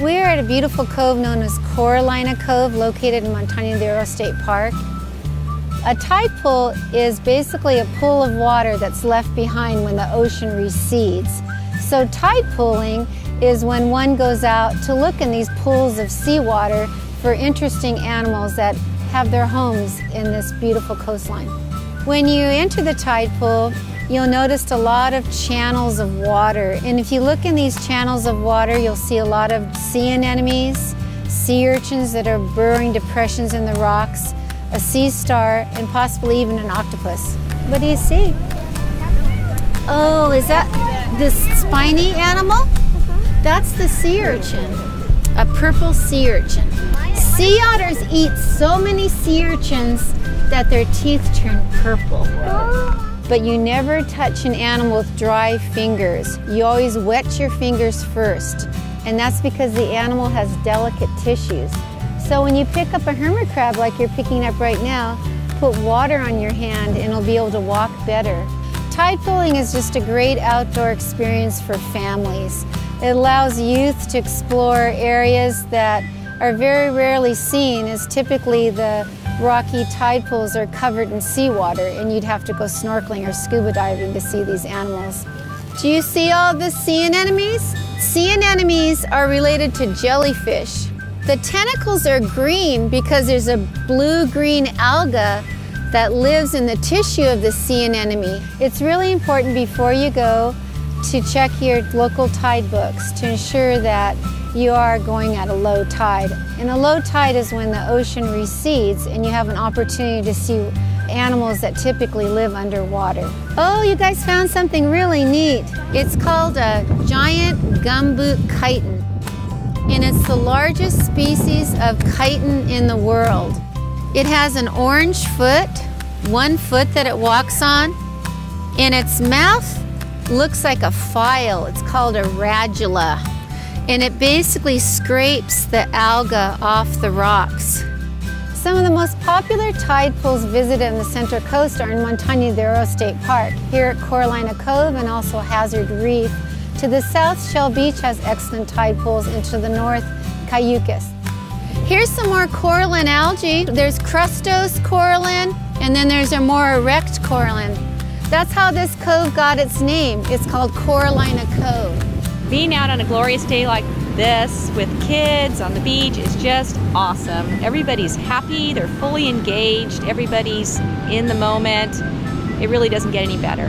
We're at a beautiful cove known as Coralina Cove, located in Montaña State Park. A tide pool is basically a pool of water that's left behind when the ocean recedes. So tide pooling is when one goes out to look in these pools of seawater for interesting animals that have their homes in this beautiful coastline. When you enter the tide pool, you'll notice a lot of channels of water. And if you look in these channels of water, you'll see a lot of sea anemones, sea urchins that are burrowing depressions in the rocks, a sea star, and possibly even an octopus. What do you see? Oh, is that this spiny animal? That's the sea urchin, a purple sea urchin. Sea otters eat so many sea urchins that their teeth turn purple. But you never touch an animal with dry fingers. You always wet your fingers first. And that's because the animal has delicate tissues. So when you pick up a hermit crab like you're picking up right now, put water on your hand and it'll be able to walk better. Tide pooling is just a great outdoor experience for families. It allows youth to explore areas that are very rarely seen, as typically the rocky tide pools are covered in seawater and you'd have to go snorkeling or scuba diving to see these animals. Do you see all the sea anemones? Sea anemones are related to jellyfish. The tentacles are green because there's a blue-green alga that lives in the tissue of the sea anemone. It's really important before you go to check your local tide books to ensure that you are going at a low tide. And a low tide is when the ocean recedes and you have an opportunity to see animals that typically live underwater. Oh, you guys found something really neat. It's called a giant gumboot chiton. And it's the largest species of chiton in the world. It has an orange foot, one foot that it walks on, and its mouth looks like a file. It's called a radula. And it basically scrapes the alga off the rocks. Some of the most popular tide pools visited on the Central Coast are in Montaña State Park, here at Coralina Cove and also Hazard Reef. To the south, Shell Beach has excellent tide pools, and to the north, Cayucas. Here's some more coralline algae. There's crustose coralline, and then there's a more erect coralline. That's how this cove got its name. It's called Coralina Cove. Being out on a glorious day like this with kids on the beach is just awesome. Everybody's happy, they're fully engaged, everybody's in the moment. It really doesn't get any better.